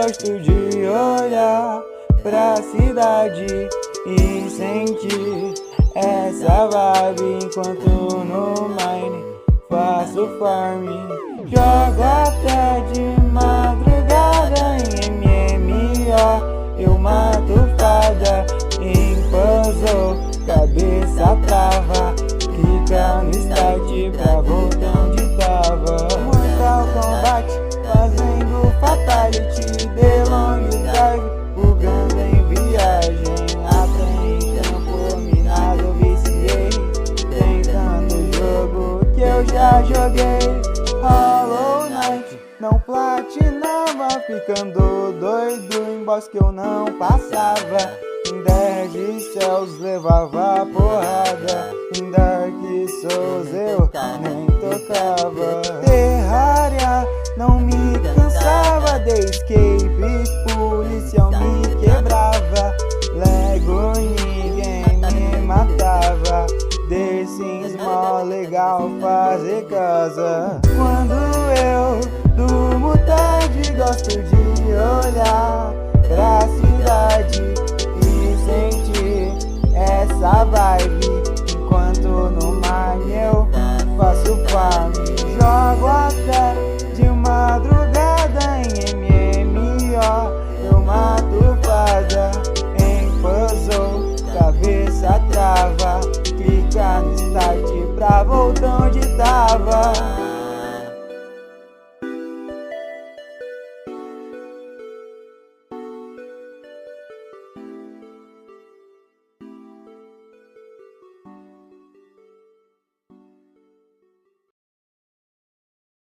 gosto de olhar pra cidade e sentir essa vibe enquanto no mine faço farm. Jogo até de madrugada em MMO, eu mato fada em puzzle, cabeça trava, clica no start pra voltar onde tava. Mortal Kombat fazendo fatality, de long drive, bugando em viagem, até em campo minado viciei, tentando o jogo que eu já joguei. Hollow Knight não platinava, ficando doido em boss que eu não passava. Em Dead Cells levava porrada, em Dark Souls eu nem tocava. Terraria não me cansava, de escape policial me quebrava, Lego ninguém me matava, The Sims mó legal fazer casa. Quando eu durmo tarde gosto de olhar pra cidade e sentir essa vibe enquanto no mine eu faço farm. Jogo até